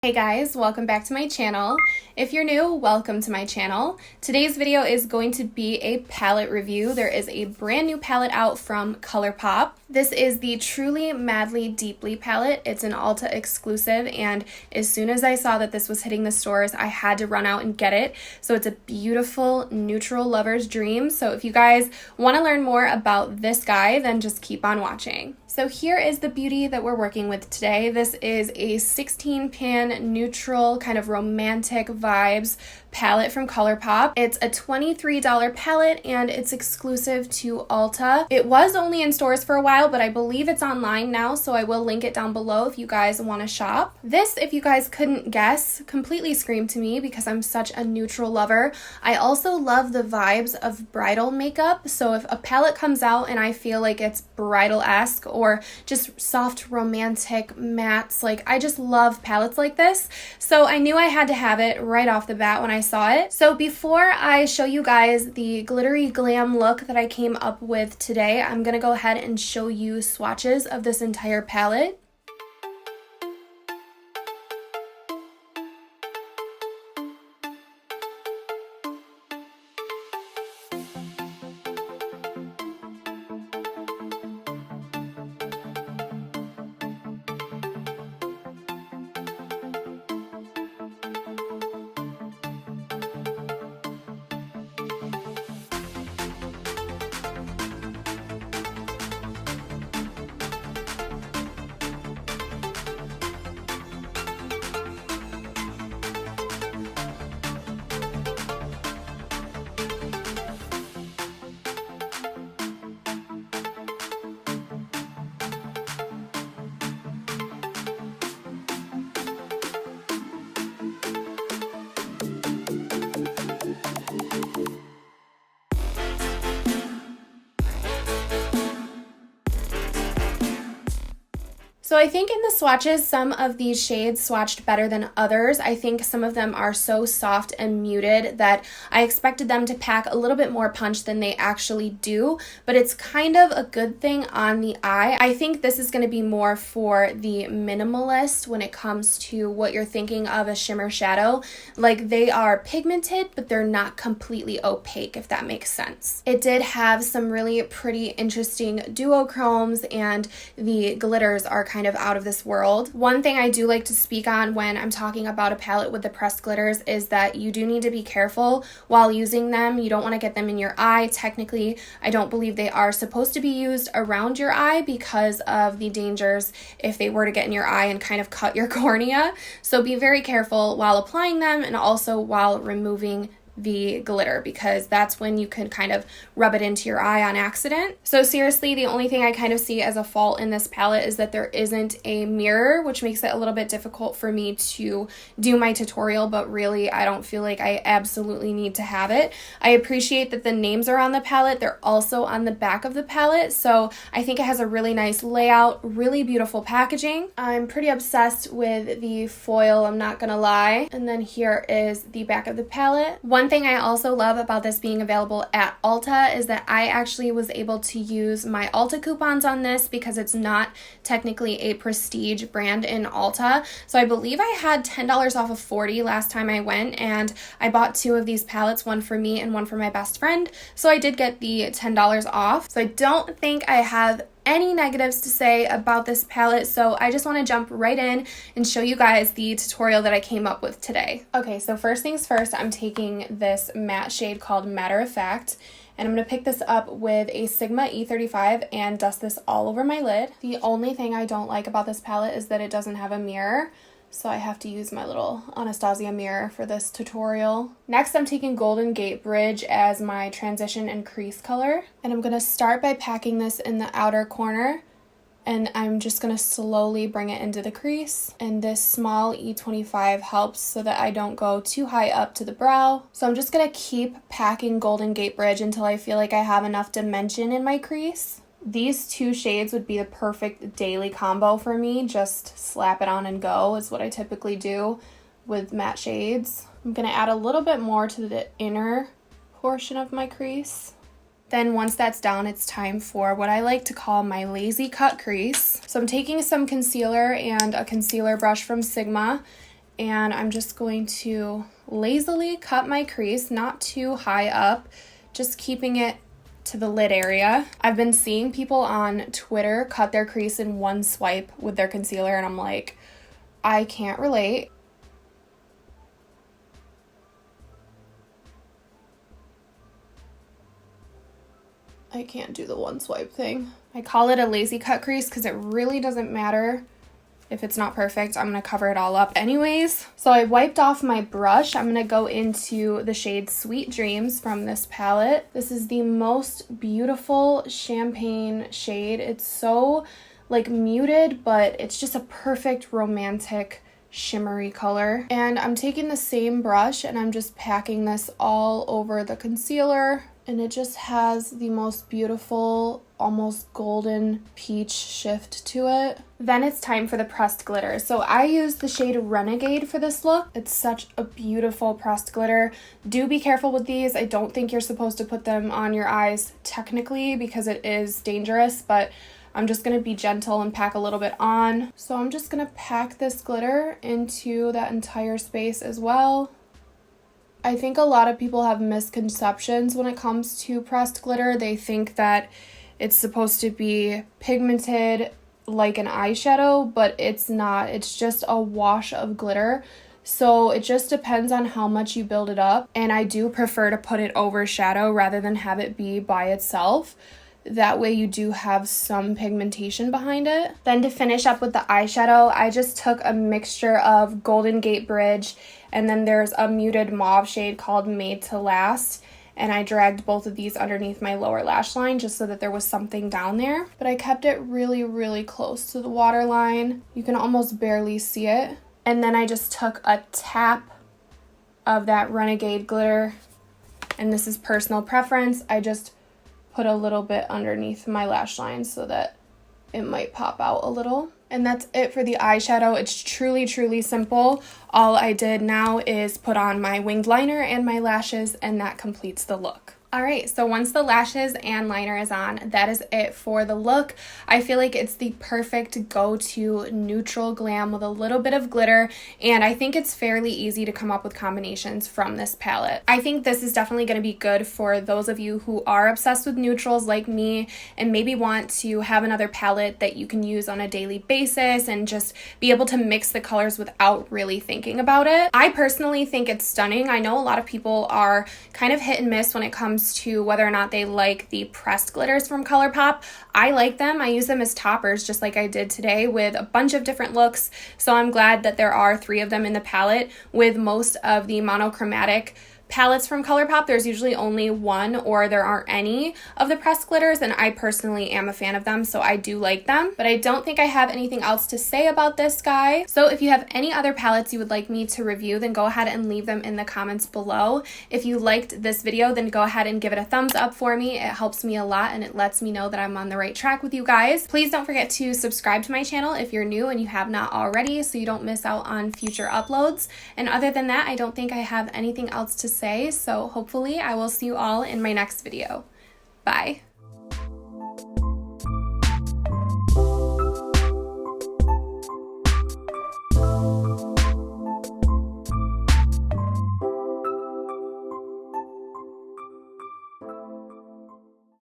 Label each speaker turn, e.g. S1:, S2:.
S1: Hey guys, welcome back to my channel. If you're new, welcome to my channel. Today's video is going to be a palette review. There is a brand new palette out from Colourpop. This is the Truly Madly Deeply palette. It's an ULTA exclusive, and as soon as I saw that this was hitting the stores, I had to run out and get it. So it's a beautiful neutral lover's dream. So if you guys want to learn more about this guy, then just keep on watching. So here is the beauty that we're working with today. This is a 16 pan neutral kind of romantic vibes palette from Colourpop. It's a $23 palette and it's exclusive to ULTA. It was only in stores for a while, but I believe it's online now, so I will link it down below if you guys want to shop. This, if you guys couldn't guess, completely screamed to me because I'm such a neutral lover. I also love the vibes of bridal makeup, so if a palette comes out and I feel like it's bridal-esque or just soft romantic mattes, like I just love palettes like this, so I knew I had to have it right off the bat when I saw it. So before I show you guys the glittery glam look that I came up with today, I'm gonna go ahead and show you swatches of this entire palette. So I think in the swatches, some of these shades swatched better than others. I think some of them are so soft and muted that I expected them to pack a little bit more punch than they actually do, but it's kind of a good thing on the eye. I think this is going to be more for the minimalist when it comes to what you're thinking of a shimmer shadow. Like, they are pigmented, but they're not completely opaque, if that makes sense. It did have some really pretty interesting duochromes, and the glitters are kind of out of this world. One thing I do like to speak on when I'm talking about a palette with the pressed glitters is that you do need to be careful while using them. You don't want to get them in your eye. Technically, I don't believe they are supposed to be used around your eye because of the dangers if they were to get in your eye and kind of cut your cornea. So be very careful while applying them and also while removing the glitter, because that's when you can kind of rub it into your eye on accident. So seriously, the only thing I kind of see as a fault in this palette is that there isn't a mirror, which makes it a little bit difficult for me to do my tutorial, but really I don't feel like I absolutely need to have it. I appreciate that the names are on the palette. They're also on the back of the palette, so I think it has a really nice layout, really beautiful packaging. I'm pretty obsessed with the foil, I'm not gonna lie. And then here is the back of the palette. One thing I also love about this being available at ULTA is that I actually was able to use my ULTA coupons on this because it's not technically a prestige brand in ULTA. So I believe I had $10 off of 40 last time I went, and I bought two of these palettes, one for me and one for my best friend. So I did get the $10 off. So I don't think I have any negatives to say about this palette, so I just want to jump right in and show you guys the tutorial that I came up with today. Okay, so first things first, I'm taking this matte shade called Matter of Fact, and I'm going to pick this up with a Sigma E35 and dust this all over my lid. The only thing I don't like about this palette is that it doesn't have a mirror, so I have to use my little Anastasia mirror for this tutorial. Next, I'm taking Golden Gate Bridge as my transition and crease color, and I'm going to start by packing this in the outer corner, and I'm just going to slowly bring it into the crease. And this small E25 helps so that I don't go too high up to the brow. So I'm just going to keep packing Golden Gate Bridge until I feel like I have enough dimension in my crease. These two shades would be the perfect daily combo for me. Just slap it on and go is what I typically do with matte shades. I'm going to add a little bit more to the inner portion of my crease. Then once that's down, it's time for what I like to call my lazy cut crease. So I'm taking some concealer and a concealer brush from Sigma, and I'm just going to lazily cut my crease, not too high up, just keeping it to the lid area. I've been seeing people on Twitter cut their crease in one swipe with their concealer, and I'm like, I can't relate. I can't do the one swipe thing. I call it a lazy cut crease because it really doesn't matter if it's not perfect. I'm going to cover it all up anyways. So I wiped off my brush. I'm going to go into the shade Sweet Dreams from this palette. This is the most beautiful champagne shade. It's so like muted, but it's just a perfect romantic shimmery color. And I'm taking the same brush and I'm just packing this all over the concealer. And it just has the most beautiful, almost golden peach shift to it. Then it's time for the pressed glitter. So I used the shade Renegade for this look. It's such a beautiful pressed glitter. Do be careful with these. I don't think you're supposed to put them on your eyes technically because it is dangerous, but I'm just going to be gentle and pack a little bit on. So I'm just going to pack this glitter into that entire space as well. I think a lot of people have misconceptions when it comes to pressed glitter. They think that it's supposed to be pigmented like an eyeshadow, but it's not. It's just a wash of glitter. So it just depends on how much you build it up. And I do prefer to put it over shadow rather than have it be by itself. That way you do have some pigmentation behind it. Then to finish up with the eyeshadow, I just took a mixture of Golden Gate Bridge, and then there's a muted mauve shade called Made to Last, and I dragged both of these underneath my lower lash line just so that there was something down there. But I kept it really, really close to the waterline. You can almost barely see it. And then I just took a tap of that Renegade glitter, and this is personal preference. I just put a little bit underneath my lash line so that it might pop out a little. And that's it for the eyeshadow. It's truly, truly simple. All I did now is put on my winged liner and my lashes, and that completes the look. All right, so once the lashes and liner is on, that is it for the look. I feel like it's the perfect go-to neutral glam with a little bit of glitter, and I think it's fairly easy to come up with combinations from this palette. I think this is definitely going to be good for those of you who are obsessed with neutrals like me and maybe want to have another palette that you can use on a daily basis and just be able to mix the colors without really thinking about it. I personally think it's stunning. I know a lot of people are kind of hit and miss when it comes to whether or not they like the pressed glitters from Colourpop. I like them. I use them as toppers just like I did today with a bunch of different looks. So I'm glad that there are 3 of them in the palette. With most of the monochromatic palettes from Colourpop, there's usually only 1 or there aren't any of the pressed glitters, and I personally am a fan of them, so I do like them. But I don't think I have anything else to say about this guy. So if you have any other palettes you would like me to review, then go ahead and leave them in the comments below. If you liked this video, then go ahead and give it a thumbs up for me. It helps me a lot and it lets me know that I'm on the right track with you guys. Please don't forget to subscribe to my channel if you're new and you have not already, so you don't miss out on future uploads. And other than that, I don't think I have anything else to say, so hopefully I will see you all in my next video. Bye.